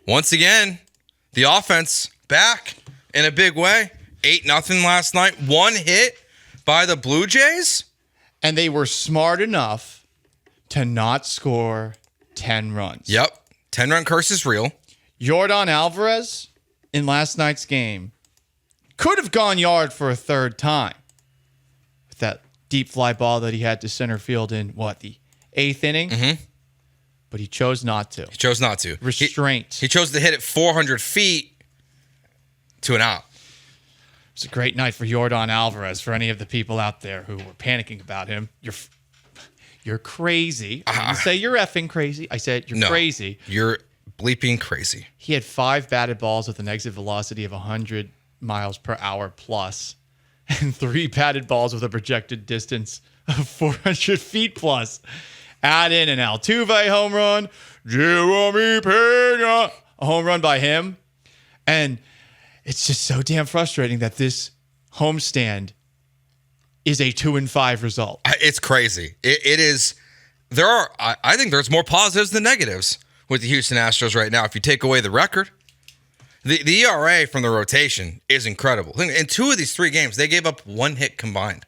once again, the offense back in a big way. 8-0 last night. One hit by the Blue Jays. And they were smart enough to not score 10 runs. Yep. 10-run curse is real. Yordan Alvarez in last night's game could have gone yard for a third time with that deep fly ball that he had to center field in, the 8th inning? Mm-hmm. But he chose not to. He chose not to. Restraint. He chose to hit it 400 feet to an out. It's a great night for Yordan Alvarez. For any of the people out there who were panicking about him, you're crazy. I didn't say you're effing crazy. I said you're crazy. You're bleeping crazy. He had 5 batted balls with an exit velocity of 100 miles per hour plus, and 3 batted balls with a projected distance of 400 feet plus. Add in an Altuve home run, Jeremy Pena, a home run by him, and it's just so damn frustrating that this homestand is a 2-5 result. It's crazy. It is. I think there's more positives than negatives with the Houston Astros right now. If you take away the record, the ERA from the rotation is incredible. In 2 of these 3 games, they gave up 1 hit combined.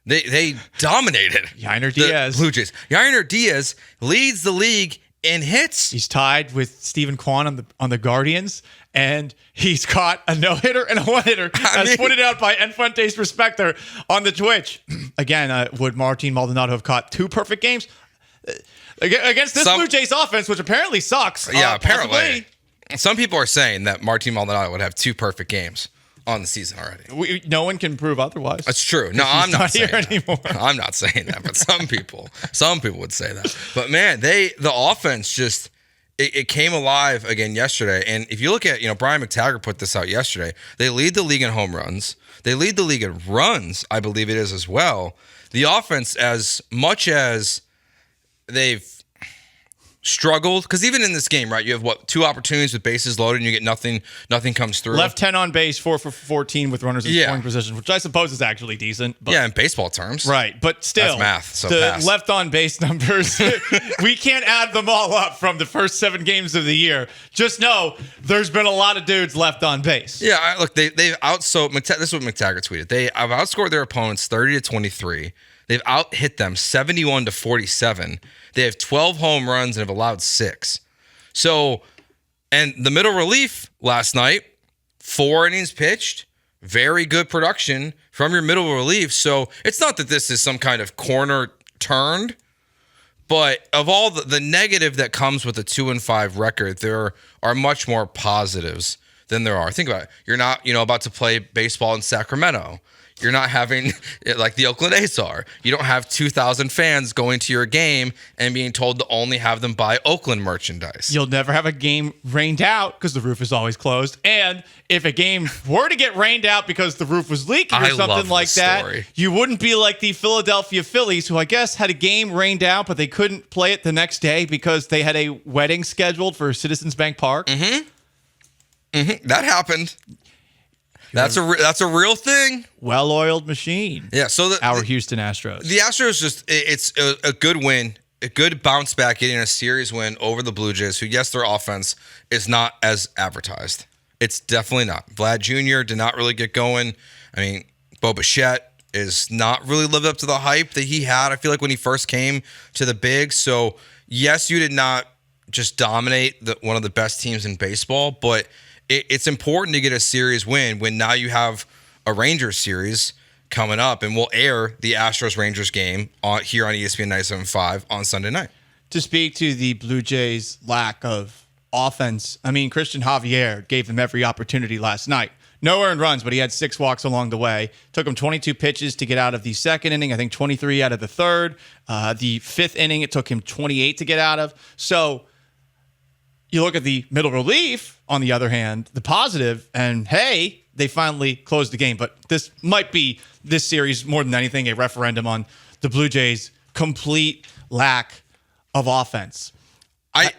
They dominated Yainer Diaz. The Blue Jays. Yainer Diaz leads the league in hits. He's tied with Stephen Kwan on the Guardians, and he's caught a no-hitter and a one-hitter, as pointed out by Enfuentes Respecter on the Twitch. Again, would Martin Maldonado have caught 2 perfect games against this Blue Jays offense, which apparently sucks? Yeah, apparently. Some people are saying that Martin Maldonado would have 2 perfect games on the season already. No one can prove otherwise. That's true. No, I'm not saying here that. Anymore. I'm not saying that, but some people would say that. But man, the offense just it came alive again yesterday. And if you look at, Brian McTaggart put this out yesterday. They lead the league in home runs. They lead the league in runs, I believe it is as well. The offense, as much as they've struggled, because even in this game, right, you have 2 opportunities with bases loaded and you get nothing comes through. Left 10 on base, 4 for 14 with runners in scoring position, which I suppose is actually decent. But, in baseball terms. Right, but still, that's math, so the pass. Left on base numbers, we can't add them all up from the first 7 games of the year. Just know there's been a lot of dudes left on base. Yeah, look, they've outsold. This is what McTaggart tweeted. They have outscored their opponents 30-23. They've out-hit them 71-47. They have 12 home runs and have allowed 6. So, and the middle relief last night, 4 innings pitched, very good production from your middle relief. So it's not that this is some kind of corner turned, but of all the negative that comes with a 2-5 record, there are much more positives than there are. Think about it. You're not, about to play baseball in Sacramento. You're not having, like the Oakland A's are. You don't have 2,000 fans going to your game and being told to only have them buy Oakland merchandise. You'll never have a game rained out because the roof is always closed. And if a game were to get rained out because the roof was leaking or something like that, you wouldn't be like the Philadelphia Phillies, who I guess had a game rained out, but they couldn't play it the next day because they had a wedding scheduled for Citizens Bank Park. Mm-hmm. That happened. That's a real thing. Well-oiled machine. Yeah. So our Houston Astros. The Astros it's a good win, a good bounce back, getting a series win over the Blue Jays, who, yes, their offense is not as advertised. It's definitely not. Vlad Jr. did not really get going. I mean, Bo Bichette is not really lived up to the hype that he had, I feel like, when he first came to the Bigs. So, yes, you did not just dominate one of the best teams in baseball, but it's important to get a series win when now you have a Rangers series coming up, and we'll air the Astros-Rangers game here on ESPN 97.5 on Sunday night. To speak to the Blue Jays' lack of offense, I mean, Christian Javier gave them every opportunity last night. No earned runs, but he had 6 walks along the way. Took him 22 pitches to get out of the second inning, I think 23 out of the third. The 5th inning, it took him 28 to get out of. So you look at the middle relief, on the other hand, the positive, and hey, they finally closed the game. But this might be, this series, more than anything, a referendum on the Blue Jays' complete lack of offense. I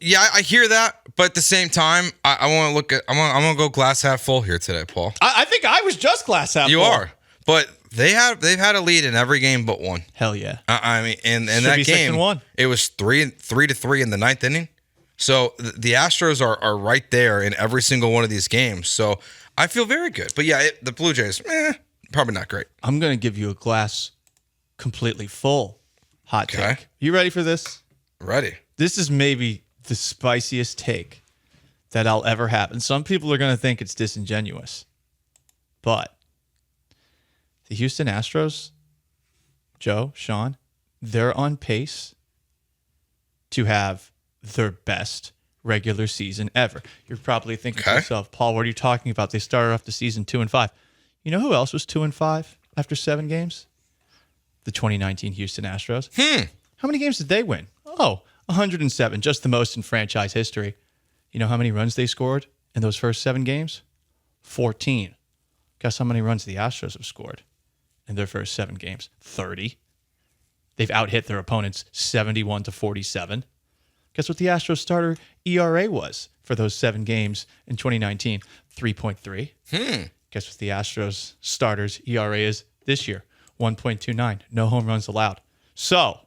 hear that, but at the same time, I want to look at, I'm gonna go glass half full here today, Paul. I think I was just glass half full. You are, but they've had a lead in every game but one. Hell yeah. I mean, in that game, it was 3-3 in the 9th inning. So the Astros are right there in every single one of these games. So I feel very good. But yeah, the Blue Jays, probably not great. I'm going to give you a glass completely full hot take. You ready for this? Ready. This is maybe the spiciest take that I'll ever have. And some people are going to think it's disingenuous. But the Houston Astros, Joe, Sean, they're on pace to have their best regular season ever. You're probably thinking to yourself, Paul, what are you talking about? They started off the season 2-5. You know who else was 2-5 after 7 games? The 2019 Houston Astros. How many games did they win? 107, just the most in franchise history. You know how many runs they scored in those first 7 games? 14. Guess how many runs the Astros have scored in their first 7 games? 30. They've out-hit their opponents 71-47. Guess what the Astros starter ERA was for those 7 games in 2019? 3.3. Guess what the Astros starters ERA is this year? 1.29. No home runs allowed. So,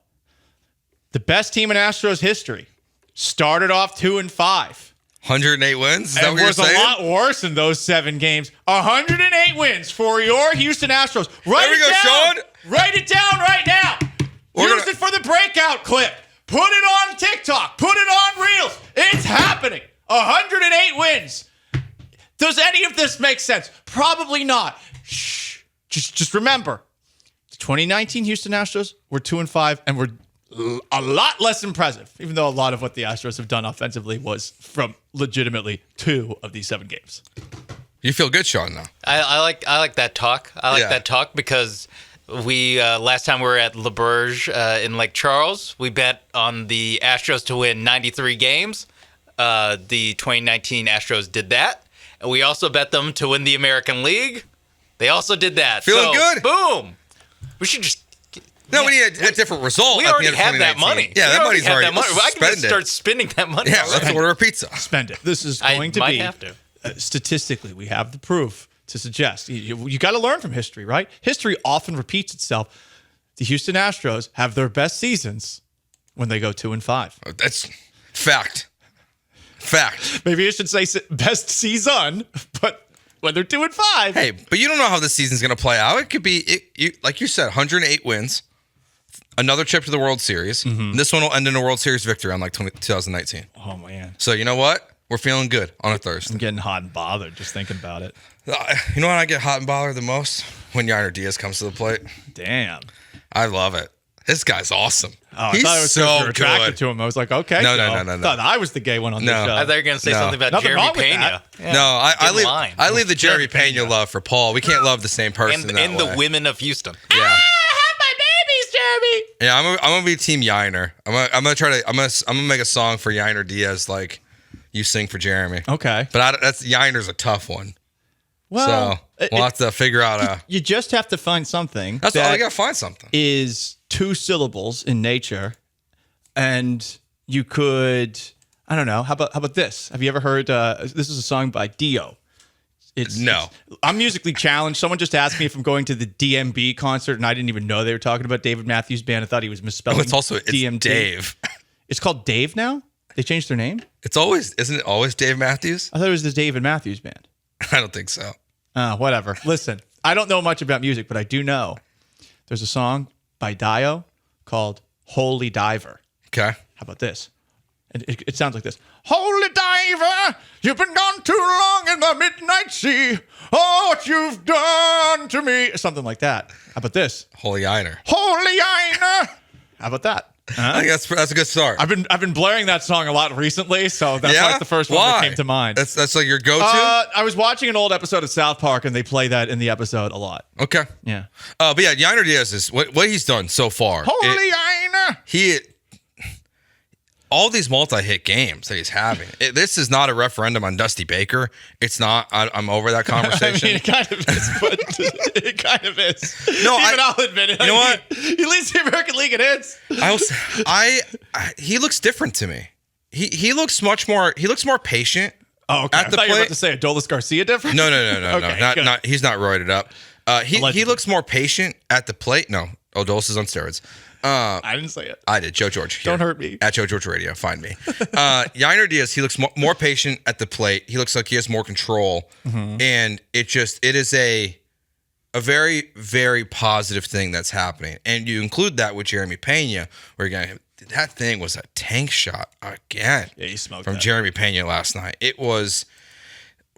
the best team in Astros history started off 2-5. 108 wins? Is that what you're saying? It was a lot worse in those 7 games. 108 wins for your Houston Astros. Write it down. Sean. Write it down right now. Use it for the breakout clip. Put it on TikTok. Put it on Reels. It's happening. 108 wins. Does any of this make sense? Probably not. Shh. Just remember, the 2019 Houston Astros were 2-5 and were a lot less impressive, even though a lot of what the Astros have done offensively was from legitimately 2 of these 7 games. You feel good, Sean, though. I like that talk. I like that talk because we last time we were at LaBerge in Lake Charles, we bet on the Astros to win 93 games. The 2019 Astros did that. And we also bet them to win the American League. They also did that. Feeling good? Boom. We should just... No, we need a different result. We already have that money. Yeah, that money's already... I can just start spending that money. Yeah, let's order a pizza. Spend it. This is going to be... have to. Statistically, we have the proof to suggest. You got to learn from history, right? History often repeats itself. The Houston Astros have their best seasons when they go 2-5. That's fact. Maybe I should say best season, but when they're 2-5. Hey, but you don't know how this season's going to play out. It could be, like you said, 108 wins, another trip to the World Series. Mm-hmm. This one will end in a World Series victory on 2019. Oh, man. So you know what? We're feeling good on a Thursday. I'm getting hot and bothered just thinking about it. You know when I get hot and bothered the most? When Yainer Diaz comes to the plate. Damn. I love it. This guy's awesome. Oh, He's I thought it was so attracted to him. I was like, okay. No. I thought I was the gay one on the show. I thought you were going to say something about Nothing Jeremy wrong with Pena. that. Yeah. No, I leave the Jeremy Pena love for Paul. We can't love the same person and the women of Houston. Yeah. Have my babies, Jeremy. Yeah, I'm gonna be Team Yainer. I'm gonna make a song for Yainer Diaz like you sing for Jeremy. Okay. But Yainer's a tough one. Well, so we'll have to figure out you just have to find something. That's all. You gotta find something. Is 2 syllables in nature, and you could, I don't know. How about this? Have you ever heard? This is a song by Dio. I'm musically challenged. Someone just asked me if I'm going to the DMB concert, and I didn't even know they were talking about David Matthews Band. I thought he was misspelling. It's DMT. Dave. It's called Dave now. They changed their name. Isn't it always Dave Matthews? I thought it was the David Matthews Band. I don't think so. Whatever. Listen, I don't know much about music, but I do know there's a song by Dio called Holy Diver. Okay. How about this? It sounds like this. Holy diver, you've been gone too long in the midnight sea. Oh, what you've done to me. Something like that. How about this? Holy Yainer. Holy Yainer. How about that? I think that's a good start. I've been blaring that song a lot recently, so that's like the first one that came to mind. That's like your go-to? I was watching an old episode of South Park, and they play that in the episode a lot. Okay. Yeah. But yeah, Yainer Diaz is what he's done so far. Holy Yainer. All these multi-hit games that he's having. This is not a referendum on Dusty Baker. It's not. I'm over that conversation. I mean, it kind of is, but it kind of is. No, I'll admit it. You know what? He leads the American League in hits. He looks different to me. He looks much more. He looks more patient. Oh, okay. At the I thought you were plate. Okay, to say Adolis Garcia different. No. Okay, He's not roided up. He looks more patient at the plate. No, Adolis is on steroids. I didn't say it. I did. Joe George. Here. Don't hurt me. At Joe George Radio. Find me. Yainer Diaz, he looks more patient at the plate. He looks like he has more control. And it is a very, very positive thing that's happening. And you include that with Jeremy Pena, where you're going, that thing was a tank shot again. Yeah, he smoked from that. Jeremy Pena last night. It was,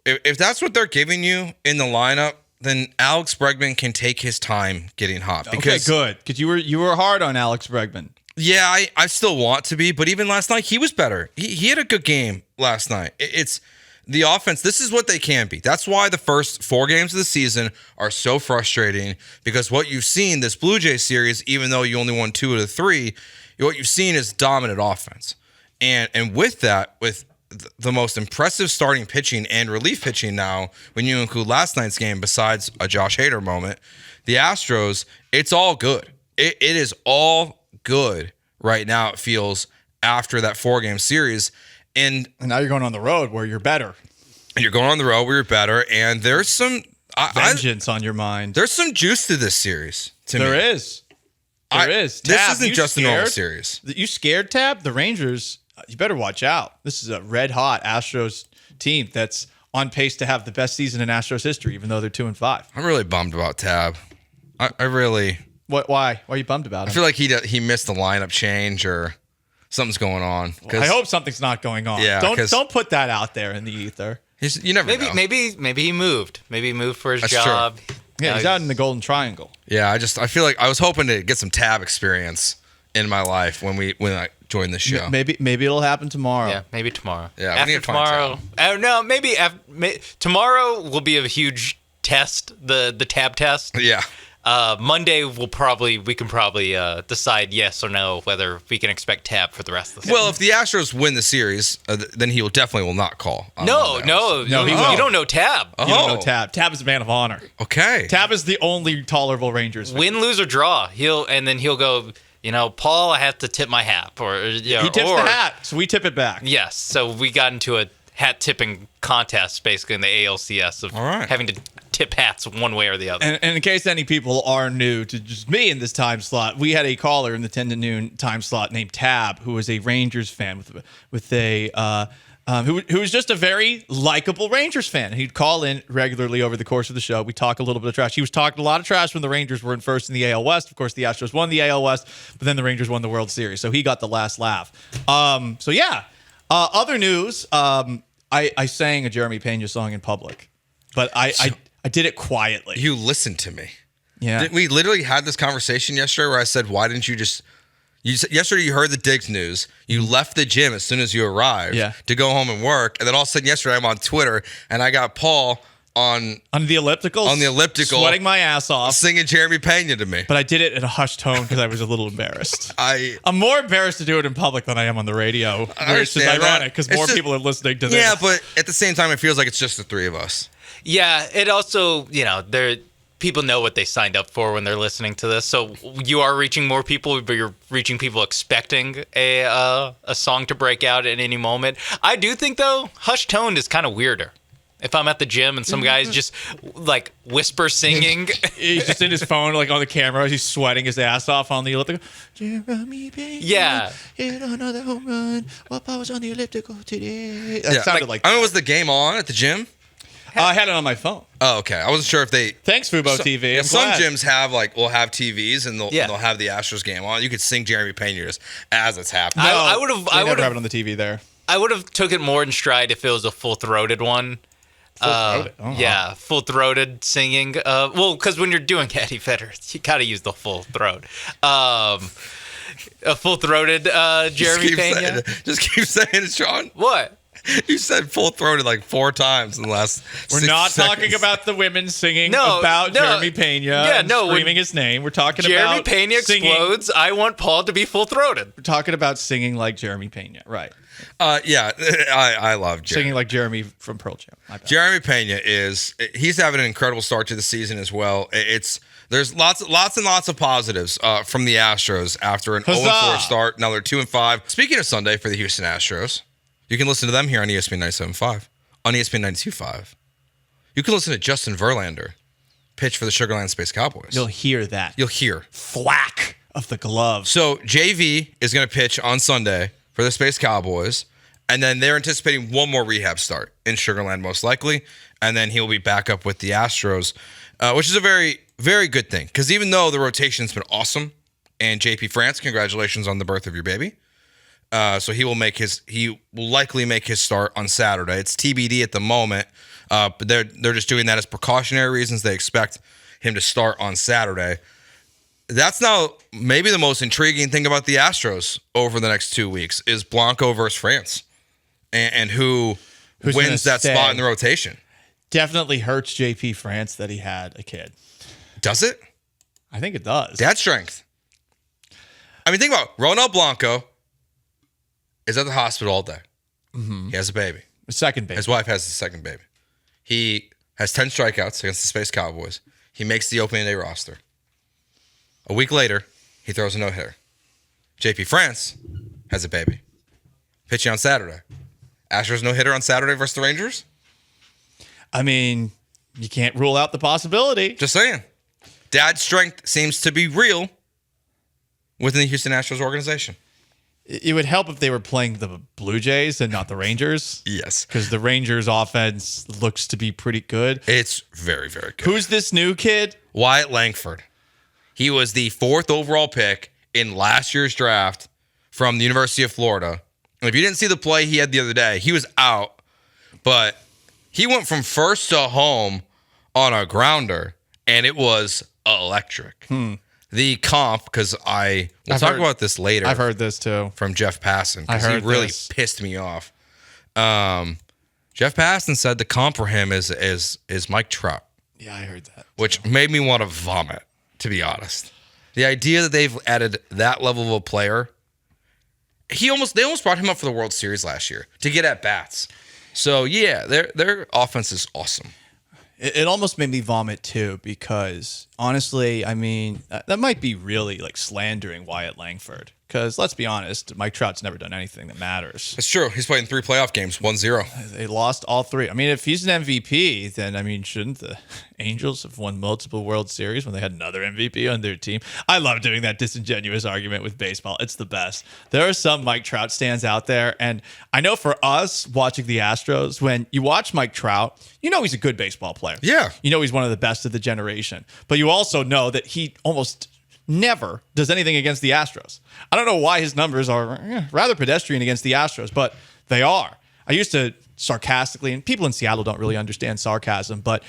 if that's what they're giving you in the lineup, then Alex Bregman can take his time getting hot. Because, okay, good. Because you were hard on Alex Bregman. Yeah, I still want to be, but even last night, he was better. He had a good game last night. It's the offense. This is what they can be. That's why the first 4 games of the season are so frustrating, because what you've seen this Blue Jays series, even though you only won 2 of the 3, what you've seen is dominant offense. And with that, with the most impressive starting pitching and relief pitching now, when you include last night's game, besides a Josh Hader moment, the Astros, it's all good. It is all good right now, it feels, after that 4-game series. And now you're going on the road where you're better. You're going on the road where you're better, and there's some vengeance on your mind. There's some juice to this series. There is. This isn't just a normal series. You scared, Tab? The Rangers, you better watch out. This is a red-hot Astros team that's on pace to have the best season in Astros history, even though they're 2-5. I'm really bummed about Tab. I really... What? Why? Why are you bummed about him? I feel like he missed the lineup change or something's going on. Well, I hope something's not going on. Yeah, don't put that out there in the ether. You never know. Maybe he moved. Maybe he moved for his job. True. Yeah, he's out in the Golden Triangle. Yeah, I feel like I was hoping to get some Tab experience in my life when I joined the show. Maybe it'll happen tomorrow. Yeah, maybe tomorrow. Yeah, after tomorrow. I don't know. Maybe tomorrow will be a huge test. The Tab test. Yeah. Monday we can probably decide yes or no whether we can expect Tab for the rest of the season. Well, if the Astros win the series, then he definitely will not call. No, you don't know Tab. You don't know Tab. Tab is a man of honor. Okay. Tab is the only tolerable Rangers fan. Win, lose, or draw. He'll go, Paul, I have to tip my hat. He tips the hat, so we tip it back. Yes. So we got into a hat tipping contest basically in the ALCS of having to tip hats one way or the other. And in case any people are new to just me in this time slot, we had a caller in the 10 to noon time slot named Tab, who was a Rangers fan with a who was just a very likable Rangers fan. He'd call in regularly over the course of the show. We talk a little bit of trash. He was talking a lot of trash when the Rangers were in first in the AL West. Of course, the Astros won the AL West, but then the Rangers won the World Series, so he got the last laugh. Other news. I sang a Jeremy Pena song in public, but I did it quietly. You listened to me. Yeah. We literally had this conversation yesterday where I said, why didn't you just... yesterday you heard the Diggs news. You left the gym as soon as you arrived to go home and work. And then all of a sudden yesterday I'm on Twitter and I got Paul on the elliptical. Sweating my ass off. Singing Jeremy Pena to me. But I did it in a hushed tone because I was a little embarrassed. I'm more embarrassed to do it in public than I am on the radio. Which is ironic because more people are listening to this. Yeah, but at the same time, it feels like it's just the 3 of us. Yeah, it also, people know what they signed up for when they're listening to this. So you are reaching more people, but you're reaching people expecting a song to break out at any moment. I do think, though, hushed tone is kind of weirder. If I'm at the gym and some guy's just like whisper singing. He's just in his phone, like on the camera. He's sweating his ass off on the elliptical. Jeremy Pena, yeah. Hit another home run. What was on the elliptical today? That sounded like that. I mean, was the game on at the gym? I had it on my phone. Oh, okay. I wasn't sure if they... Thanks, Fubo TV. Some gyms will have TVs and they'll have the Astros game on. You could sing Jeremy Pena just as it's happening. I would have have it on the TV there. I would have took it more in stride if it was a full-throated one. Full-throated? Full-throated singing. Because when you're doing Eddie Vedder, you got to use the full throat. A full-throated Jeremy Pena. Just keep saying it, Sean. What? You said full-throated like 4 times in the last We're 6 not seconds. talking about the women singing about Jeremy Pena screaming his name. We're talking Jeremy about Pena singing. explodes. I want Paul to be full-throated. We're talking about singing like Jeremy Pena. Right. I love Jeremy. Singing like Jeremy from Pearl Jam. Jeremy Pena he's having an incredible start to the season as well. There's lots and lots of positives from the Astros after an 0-4 start. Now they're 2-5. Speaking of Sunday for the Houston Astros, you can listen to them here on ESPN 97.5, on ESPN 92.5. You can listen to Justin Verlander pitch for the Sugar Land Space Cowboys. You'll hear that. You'll hear thwack of the glove. So JV is going to pitch on Sunday for the Space Cowboys, and then they're anticipating one more rehab start in Sugarland most likely, and then he'll be back up with the Astros, which is a very, very good thing. Because even though the rotation's been awesome, and JP France, congratulations on the birth of your baby. So he will likely make his start on Saturday. It's TBD at the moment, but they're just doing that as precautionary reasons. They expect him to start on Saturday. That's now maybe the most intriguing thing about the Astros over the next 2 weeks is Blanco versus France, and who's wins that spot in the rotation. Definitely hurts JP France that he had a kid. Does it? I think it does. Dad strength. I mean, think about it. Ronald Blanco is at the hospital all day. Mm-hmm. He has a baby. The second baby. His wife has the second baby. He has 10 strikeouts against the Space Cowboys. He makes the opening day roster. A week later, he throws a no-hitter. JP France has a baby. Pitching on Saturday. Astros no-hitter on Saturday versus the Rangers? I mean, you can't rule out the possibility. Just saying. Dad's strength seems to be real within the Houston Astros organization. It would help if they were playing the Blue Jays and not the Rangers. Yes. Because the Rangers offense looks to be pretty good. It's very, very good. Who's this new kid? Wyatt Langford. He was the 4th overall pick in last year's draft from the University of Florida. And if you didn't see the play he had the other day, he was out. But he went from first to home on a grounder, and it was electric. The comp, because we'll talk about this later. I've heard this too from Jeff Passan, I because heard he really this. pissed me off. Jeff Passan said the comp for him is Mike Trout. Yeah, I heard that. Which made me want to vomit, to be honest. The idea that they've added that level of a player, they almost brought him up for the World Series last year to get at bats. So yeah, their offense is awesome. It almost made me vomit too, because honestly, I mean, that might be really like slandering Wyatt Langford. Because let's be honest, Mike Trout's never done anything that matters. It's true. He's played in 3 playoff games, 1-0. They lost all 3. I mean, if he's an MVP, then I mean, shouldn't the Angels have won multiple World Series when they had another MVP on their team? I love doing that disingenuous argument with baseball. It's the best. There are some Mike Trout stands out there, and I know for us watching the Astros, when you watch Mike Trout, you know he's a good baseball player. Yeah. You know he's one of the best of the generation. But you also know that he almost never does anything against the Astros. I don't know why his numbers are rather pedestrian against the Astros, but they are. I used to sarcastically, and people in Seattle don't really understand sarcasm, but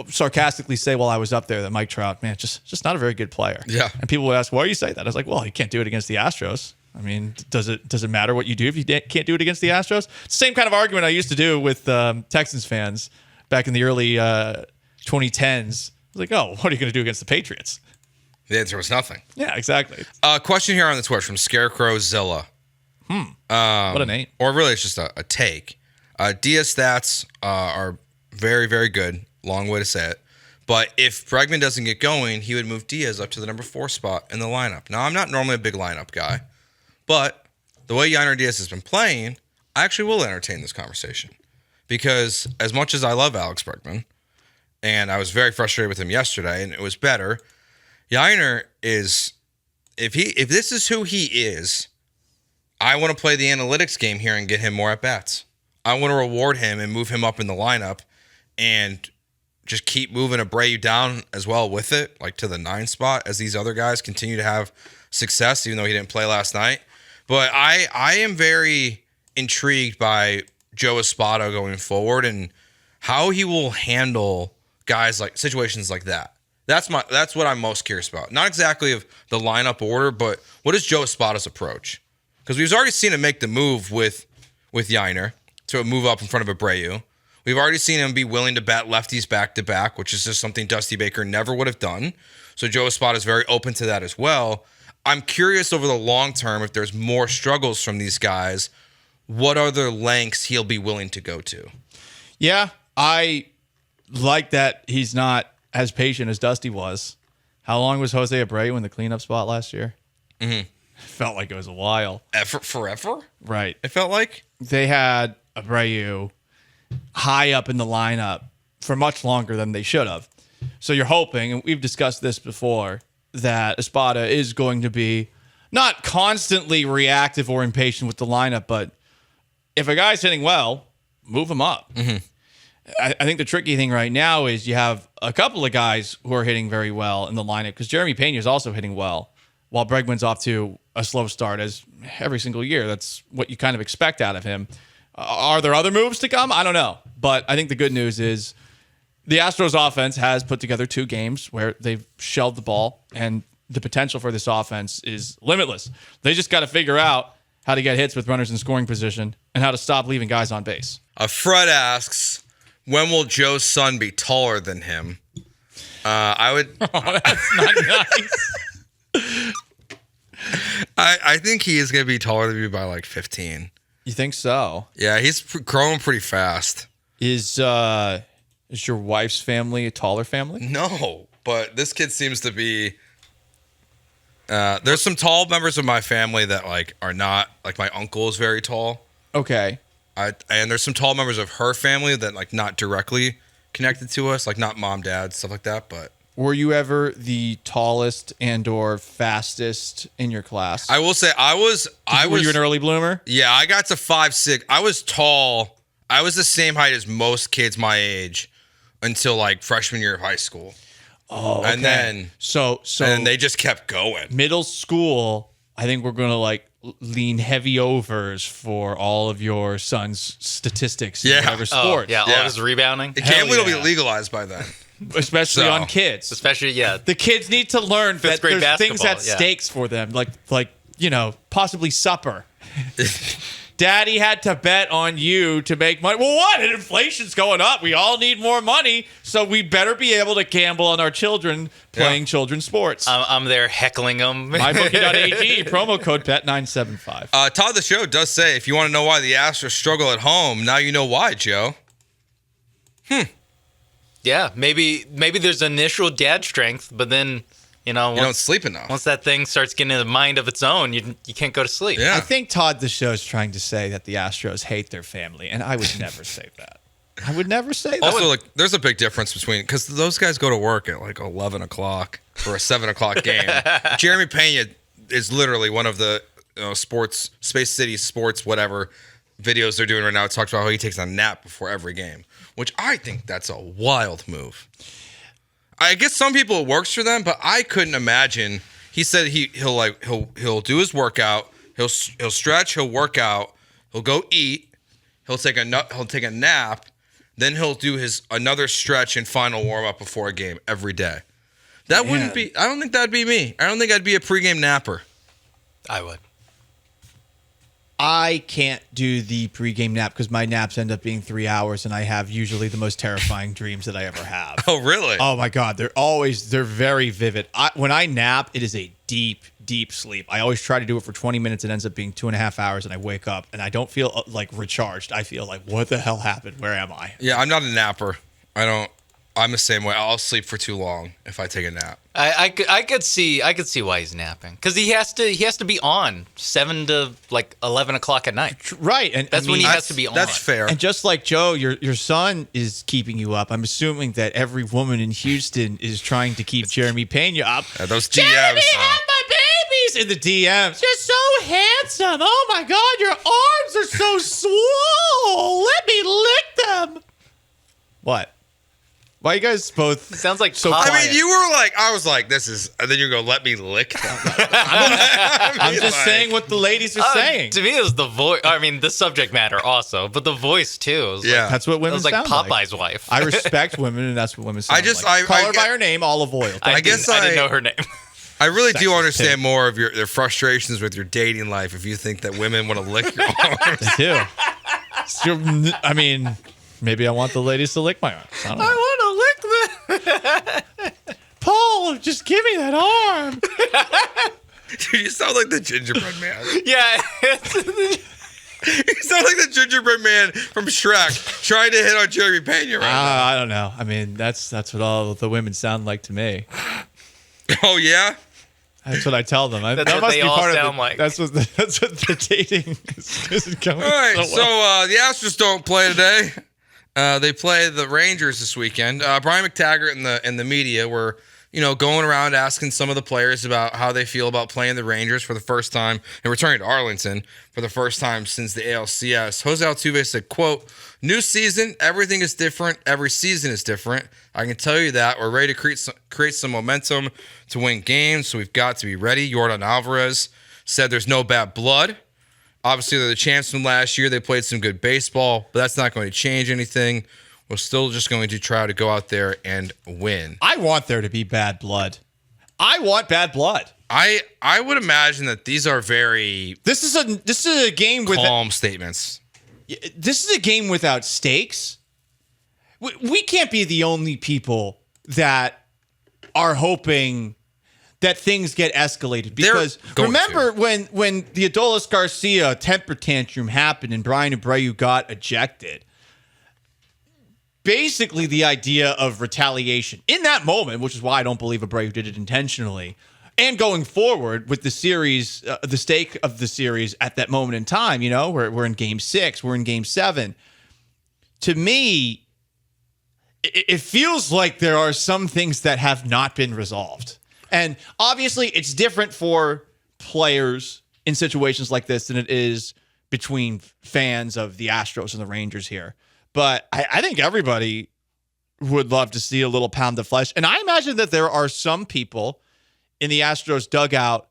sarcastically say while I was up there that Mike Trout, man, just not a very good player. Yeah. And people would ask, why do you say that? I was like, well, you can't do it against the Astros. I mean, does it matter what you do if you can't do it against the Astros? Same kind of argument I used to do with Texans fans back in the early 2010s. I was like, oh, what are you going to do against the Patriots? The answer was nothing. Yeah, exactly. Question here on the Twitch from Scarecrow Zilla. What a name. Or really, it's just a take. Diaz stats are very, very good. Long way to say it. But if Pregame doesn't get going, he would move Diaz up to the number 4 spot in the lineup. Now, I'm not normally a big lineup guy, but the way Yainer Diaz has been playing, I actually will entertain this conversation. Because as much as I love Alex Bregman, and I was very frustrated with him yesterday, and it was better, Yainer is, if this is who he is, I want to play the analytics game here and get him more at-bats. I want to reward him and move him up in the lineup and just keep moving Abreu down as well with it, like to the 9 spot, as these other guys continue to have success, even though he didn't play last night. But I am very intrigued by Joe Espada going forward and how he will handle guys like situations like that. That's what I'm most curious about. Not exactly of the lineup order, but what is Joe Espada's approach? Because we've already seen him make the move with Yainer to move up in front of Abreu. We've already seen him be willing to bat lefties back-to-back, which is just something Dusty Baker never would have done. So Joe Espada is very open to that as well. I'm curious over the long term if there's more struggles from these guys, what other lengths he'll be willing to go to. Yeah, I like that he's not as patient as Dusty was. How long was Jose Abreu in the cleanup spot last year? Mm-hmm. Felt like it was a while. Forever? Right. It felt like? They had Abreu high up in the lineup for much longer than they should have. So you're hoping, and we've discussed this before, that Espada is going to be not constantly reactive or impatient with the lineup, but if a guy's hitting well, move him up. Mm-hmm. I think the tricky thing right now is you have a couple of guys who are hitting very well in the lineup because Jeremy Pena is also hitting well, while Bregman's off to a slow start as every single year. That's what you kind of expect out of him. Are there other moves to come? I don't know. But I think the good news is the Astros offense has put together 2 games where they've shelled the ball, and the potential for this offense is limitless. They just got to figure out how to get hits with runners in scoring position and how to stop leaving guys on base. Fred asks, when will Joe's son be taller than him? I would. Oh, that's not nice. I think he is going to be taller than me by like 15. You think so? Yeah, he's growing pretty fast. Is your wife's family a taller family? No, but this kid seems to be. There's some tall members of my family that like are not like my uncle is very tall. Okay. And there's some tall members of her family that like not directly connected to us, like not mom, dad, stuff like that. But were you ever the tallest and/or fastest in your class? I will say Were you an early bloomer? Yeah, I got to 5'6". I was tall. I was the same height as most kids my age until like freshman year of high school. Oh, okay. And then and they just kept going. Middle school, I think we're gonna like lean heavy overs for all of your son's statistics in whatever sport. All his rebounding. It can't wait to be legalized by then. Especially on kids. Especially, the kids need to learn that there's things at stakes for them, like possibly supper. Daddy had to bet on you to make money. Well, what? Inflation's going up. We all need more money, so we better be able to gamble on our children playing children's sports. I'm there heckling them. MyBookie.ag, promo code PET975. Todd the Show does say, if you want to know why the Astros struggle at home, now you know why, Joe. Yeah, maybe there's initial dad strength, but then, you don't sleep enough. Once that thing starts getting a mind of its own, you can't go to sleep. Yeah. I think Todd the Show is trying to say that the Astros hate their family, and I would never say that. I would never say that. Also, like, there's a big difference between, because those guys go to work at like 11 o'clock for a 7 o'clock game. Jeremy Pena is literally one of the sports, Space City sports, whatever videos they're doing right now. It talks about how he takes a nap before every game, which I think that's a wild move. I guess some people it works for them, but I couldn't imagine. He said he'll do his workout, he'll stretch, he'll work out, he'll go eat, he'll take a nap, then he'll do another stretch and final warm up before a game every day. That wouldn't be. I don't think that'd be me. I don't think I'd be a pregame napper. I would. I can't do the pregame nap because my naps end up being 3 hours, and I have usually the most terrifying dreams that I ever have. Oh, really? Oh my God, they're very vivid. When I nap, it is a deep, deep sleep. I always try to do it for 20 minutes. It ends up being 2.5 hours, and I wake up and I don't feel like recharged. I feel like, what the hell happened? Where am I? Yeah, I'm not a napper. I'm the same way. I'll sleep for too long if I take a nap. I could see why he's napping, because he has to be on 7 to like 11 o'clock at night. Right, and that's when he has to be on. That's fair. And just like Joe, your son is keeping you up. I'm assuming that every woman in Houston is trying to keep Jeremy Pena up. Those DMs. Jeremy, have my babies in the DMs. You're so handsome. Oh my God, your arms are so swole. Let me lick them. What? Why you guys both? It sounds like so. Pop. I mean, you were like, I was like, this is, and then you go, let me lick them. I'm just saying what the ladies are saying. To me, it was the voice. I mean, the subject matter also, but the voice too. Yeah, that's what women. It was like sound Popeye's wife. I respect women, and that's what women sound I call her by her name, Olive Oil. I didn't know her name. I really do understand more of their frustrations with your dating life if you think that women want to lick your arms. I do. I mean, maybe I want the ladies to lick my arms. I don't know. I want to lick them. Paul, just give me that arm. Dude, you sound like the gingerbread man. Yeah. You sound like the gingerbread man from Shrek trying to hit on Jeremy Pena right now. I don't know. I mean, that's what all the women sound like to me. Oh, yeah? That's what I tell them. That's what they all sound like. That's what the dating is going. All right, so well. the Astros don't play today. They play the Rangers this weekend. Brian McTaggart and the media were going around asking some of the players about how they feel about playing the Rangers for the first time and returning to Arlington for the first time since the ALCS. Jose Altuve said, quote, "New season, everything is different. Every season is different. I can tell you that. We're ready to create some momentum to win games, so we've got to be ready." Yordan Alvarez said there's no bad blood. Obviously, they're the champs from last year. They played some good baseball, but that's not going to change anything. We're still just going to try to go out there and win. I want there to be bad blood. I want bad blood. I would imagine that these are very This is a game with calm statements. This is a game without stakes. We can't be the only people that are hoping that things get escalated, because remember when the Adolis Garcia temper tantrum happened and Brian Abreu got ejected. Basically, the idea of retaliation in that moment, which is why I don't believe Abreu did it intentionally, and going forward with the series, the stake of the series at that moment in time, we're in Game 6, we're in Game 7. To me, it feels like there are some things that have not been resolved. And obviously, it's different for players in situations like this than it is between fans of the Astros and the Rangers here. But I think everybody would love to see a little pound of flesh. And I imagine that there are some people in the Astros dugout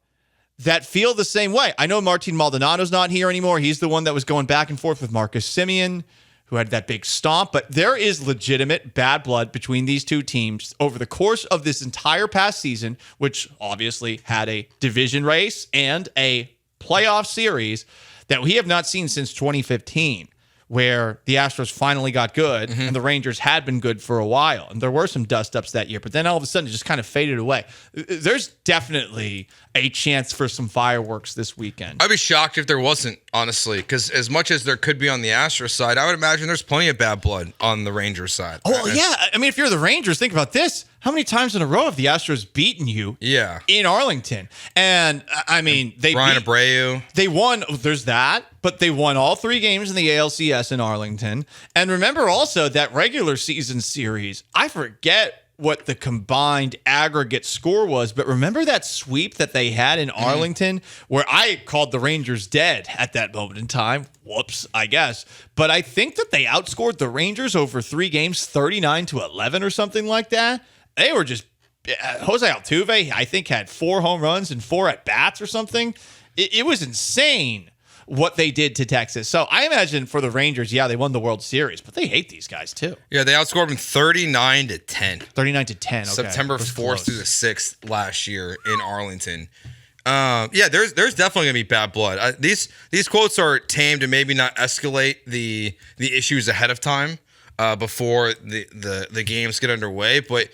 that feel the same way. I know Martin Maldonado's not here anymore. He's the one that was going back and forth with Marcus Semien, who had that big stomp. But there is legitimate bad blood between these two teams over the course of this entire past season, which obviously had a division race and a playoff series that we have not seen since 2015. Where the Astros finally got good and the Rangers had been good for a while. And there were some dust-ups that year, but then all of a sudden it just kind of faded away. There's definitely a chance for some fireworks this weekend. I'd be shocked if there wasn't, honestly, because as much as there could be on the Astros side, I would imagine there's plenty of bad blood on the Rangers side. Oh, yeah. I mean, if you're the Rangers, think about this. How many times in a row have the Astros beaten you in Arlington? And, I mean, Brian Abreu. They won. There's that. But they won all 3 games in the ALCS in Arlington. And remember also that regular season series, I forget what the combined aggregate score was, but remember that sweep that they had in Arlington where I called the Rangers dead at that moment in time? Whoops, I guess. But I think that they outscored the Rangers over 3 games, 39-11 or something like that. They were just Jose Altuve, I think, had 4 home runs and 4 at-bats or something. It was insane what they did to Texas. So I imagine for the Rangers, they won the World Series, but they hate these guys too. Yeah, they outscored them 39-10. 39-10. Okay. September 4th through the 6th last year in Arlington. There's definitely gonna be bad blood. These quotes are tamed to maybe not escalate the issues ahead of time before the games get underway, but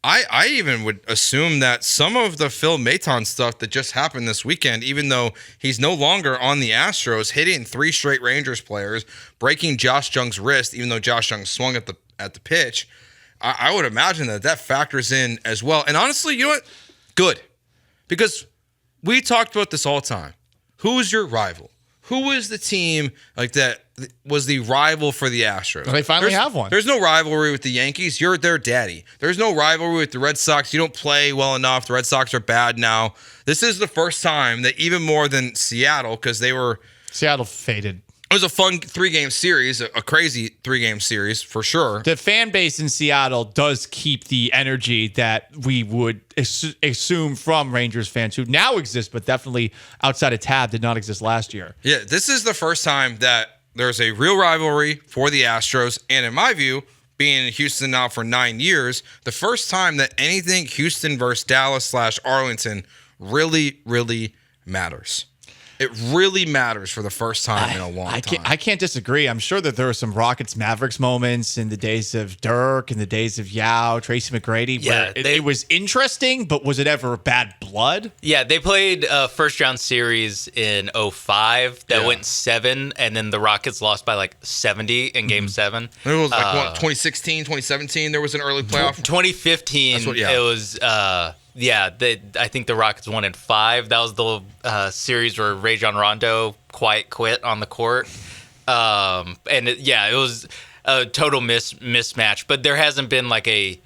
I even would assume that some of the Phil Maton stuff that just happened this weekend, even though he's no longer on the Astros, hitting 3 straight Rangers players, breaking Josh Jung's wrist, even though Josh Jung swung at the pitch, I would imagine that factors in as well. And honestly, you know what? Good. Because we talked about this all the time. Who's your rival? Who is the team like that was the rival for the Astros? Well, they finally have one. There's no rivalry with the Yankees. You're their daddy. There's no rivalry with the Red Sox. You don't play well enough. The Red Sox are bad now. This is the first time that even more than Seattle, because Seattle faded. It was a fun 3-game series, a crazy 3-game series for sure. The fan base in Seattle does keep the energy that we would assume from Rangers fans who now exist, but definitely outside of TAB did not exist last year. Yeah, this is the first time that there's a real rivalry for the Astros, and in my view, being in Houston now for 9 years, the first time that anything Houston versus Dallas/Arlington really, really matters. It really matters for the first time in a long time. I can't disagree. I'm sure that there were some Rockets Mavericks moments in the days of Dirk, in the days of Yao, Tracy McGrady, where it was interesting, but was it ever bad blood? Yeah, they played a first-round series in 2005 that went 7, and then the Rockets lost by like 70 in Game 7. It was like 2016, 2017, there was an early playoff. 2015, it was... I think the Rockets won in 5. That was the series where Rajon Rondo quit on the court. It was a total mismatch. But there hasn't been like a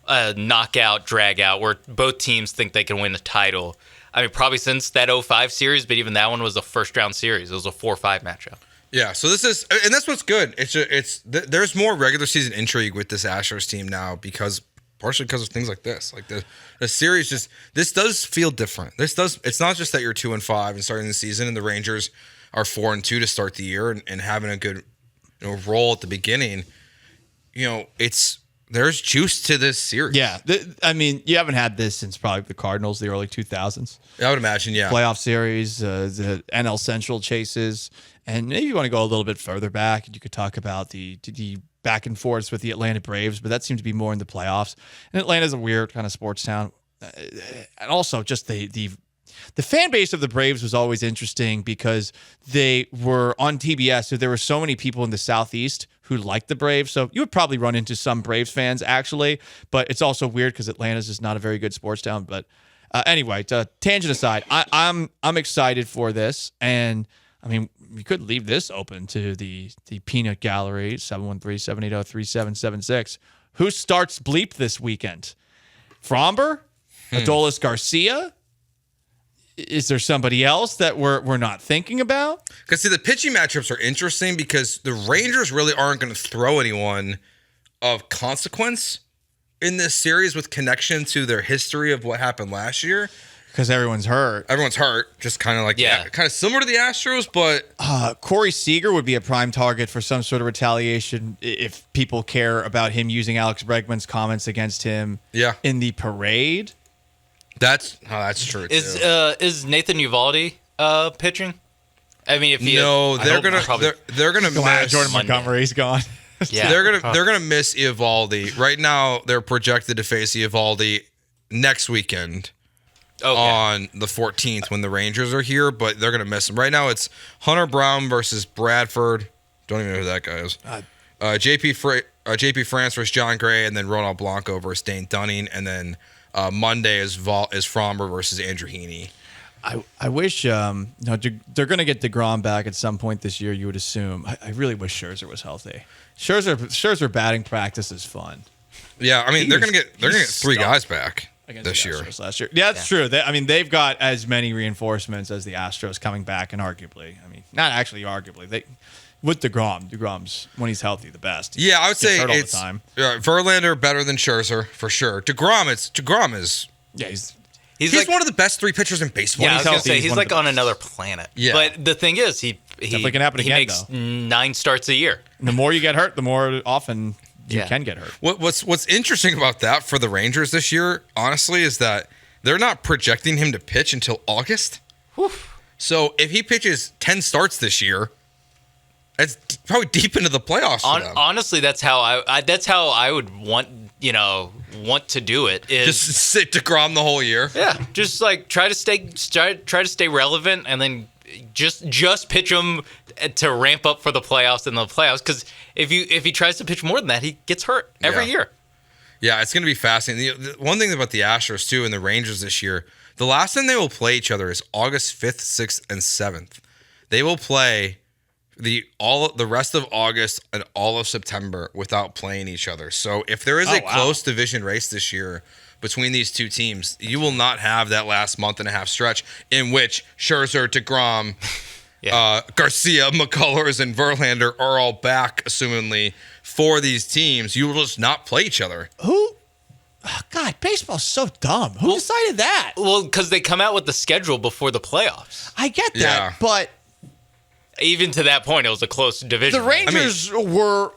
knockout, drag out, where both teams think they can win a title. I mean, probably since that '05 series, but even that one was a first-round series. It was a 4-5 matchup. Yeah, so this is, and that's what's good. There's more regular season intrigue with this Astros team now partially because of things like this. Like the series this does feel different. It's not just that you're 2-5 and starting the season, and the Rangers are 4-2 to start the year and having a good roll at the beginning. There's juice to this series. Yeah, I mean, you haven't had this since probably the Cardinals, the early 2000s. I would imagine, yeah. Playoff series, the NL Central chases, and maybe you want to go a little bit further back, you could talk about the back and forth with the Atlanta Braves, but that seems to be more in the playoffs. And Atlanta's a weird kind of sports town, and also just the fan base of the Braves was always interesting because they were on TBS, so there were so many people in the Southeast who liked the Braves. So you would probably run into some Braves fans, actually, but it's also weird because Atlanta's just not a very good sports town. But anyway, tangent aside, I'm excited for this, and I mean, we could leave this open to the peanut gallery, 713-780-3776. Who starts Bleep this weekend? Fromber? Adolis Garcia? Is there somebody else that we're not thinking about? Because, see, the pitching matchups are interesting because the Rangers really aren't going to throw anyone of consequence in this series with connection to their history of what happened last year. Because everyone's hurt. Everyone's hurt. Just kind of like, kind of similar to the Astros, but... Corey Seager would be a prime target for some sort of retaliation if people care about him using Alex Bregman's comments against him in the parade. That's true, too. Is Nathan Uvalde pitching? I mean, if he they're gonna miss Jordan Montgomery's gone. Yeah, they're gonna miss Eovaldi. Right now, they're projected to face Eovaldi next weekend on the 14th when the Rangers are here, but they're gonna miss him. Right now, it's Hunter Brown versus Bradford. Don't even know who that guy is. JP France versus John Gray, and then Ronald Blanco versus Dane Dunning, and then Monday is Fromber versus Andrew Heaney. I wish they're going to get DeGrom back at some point this year. You would assume. I really wish Scherzer was healthy. Scherzer batting practice is fun. Yeah, I mean they're gonna get three guys back this year. Last year. Yeah, that's true. They've got as many reinforcements as the Astros coming back, and arguably, not actually arguably, with DeGrom's when he's healthy the best. Yeah, I would say it's all it's the time. Verlander better than Scherzer for sure. DeGrom is he's like one of the best three pitchers in baseball. Yeah, I was gonna say he's like on another planet. Yeah, but the thing is, he can happen again, makes 9 starts a year. And the more you get hurt, the more often you can get hurt. What's interesting about that for the Rangers this year, honestly, is that they're not projecting him to pitch until August. Whew. So if he pitches 10 starts this year, it's probably deep into the playoffs for them. Honestly, that's how I would want to do it. Is just sit DeGrom the whole year. Yeah, just like try to stay relevant, and then just pitch him to ramp up for the playoffs and the playoffs. Because if he tries to pitch more than that, he gets hurt every year. Yeah, it's going to be fascinating. The one thing about the Astros too and the Rangers this year, the last time they will play each other is August 5th, 6th, and 7th. They will play the rest of August and all of September without playing each other. So if there is a close division race this year between these two teams, you will not have that last month and a half stretch in which Scherzer, DeGrom, Garcia, McCullers, and Verlander are all back, assumingly, for these teams. You will just not play each other. Who? Oh, God, baseball's so dumb. Who decided that? Well, because they come out with the schedule before the playoffs. I get that, but even to that point, it was a close division. The Rangers were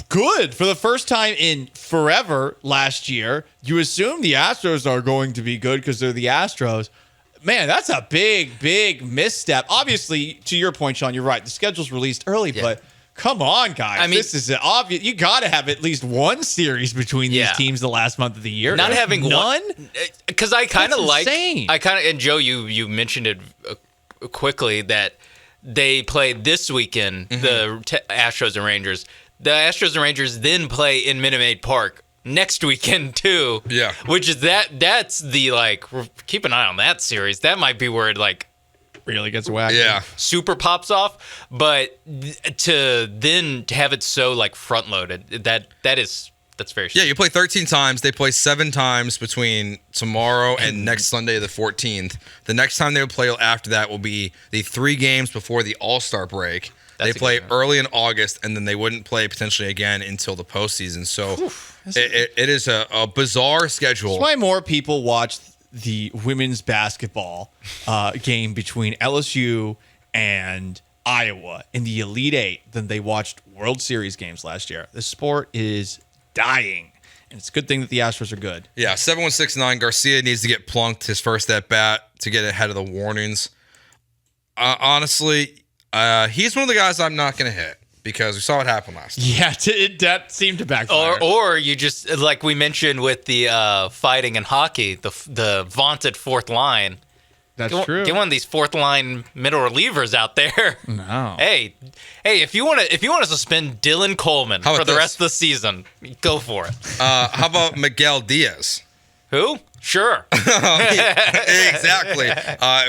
good for the first time in forever last year. You assume the Astros are going to be good because they're the Astros. Man, that's a big misstep. Obviously, to your point, Sean, you're right. The schedule's released early, but come on, guys. I mean, this is obvious. You got to have at least one series between these teams the last month of the year. Not having none? Because I kind of like... insane. And Joe, you mentioned it quickly that they play this weekend, the Astros and Rangers. The Astros and Rangers then play in Minute Maid Park next weekend too. Yeah. Which is that's the keep an eye on that series. That might be where it really gets wacky. Yeah. Super pops off. But to have it so front loaded, that is That's very Yeah, you play 13 times. They play 7 times between tomorrow and next Sunday, the 14th. The next time they will play after that will be the 3 games before the All-Star break. They play early in August, and then they wouldn't play potentially again until the postseason. So it is a bizarre schedule. That's why more people watch the women's basketball game between LSU and Iowa in the Elite Eight than they watched World Series games last year. The sport is dying, and it's a good thing that the Astros are good. Yeah, 7169 Garcia needs to get plunked his first at bat to get ahead of the warnings. Honestly, he's one of the guys I'm not going to hit because we saw what happened last time. Yeah, that seemed to backfire. Or you just, like we mentioned with the fighting in hockey, the vaunted fourth line. That's true. Get one of these fourth line middle relievers out there. No. Hey, if you want to suspend Dylan Coleman for the rest of the season, go for it. How about Miguel Diaz? Who? Sure. Exactly.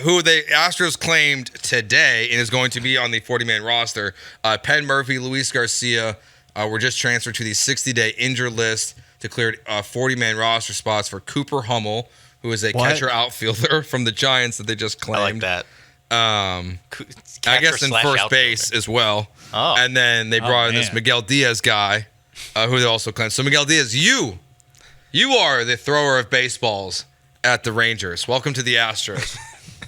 Who the Astros claimed today and is going to be on the 40-man roster. Penn Murphy, Luis Garcia were just transferred to the 60-day injured list to clear 40-man roster spots for Cooper Hummel, who is a catcher outfielder from the Giants that they just claimed. I like that. I guess in first base as well. Oh. And then they brought in this Miguel Diaz guy, who they also claimed. So Miguel Diaz, you are the thrower of baseballs at the Rangers. Welcome to the Astros.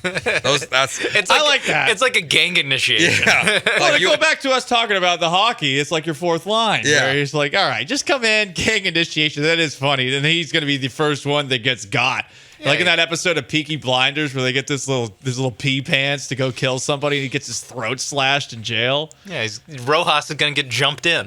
I like that. It's like a gang initiation. Yeah. Well, go back to us talking about the hockey. It's like your fourth line. Yeah. Where he's like, all right, just come in, gang initiation. That is funny. Then he's going to be the first one that gets got. Yeah, like in that episode of Peaky Blinders where they get this little pea pants to go kill somebody and he gets his throat slashed in jail. Yeah, Rojas is going to get jumped in.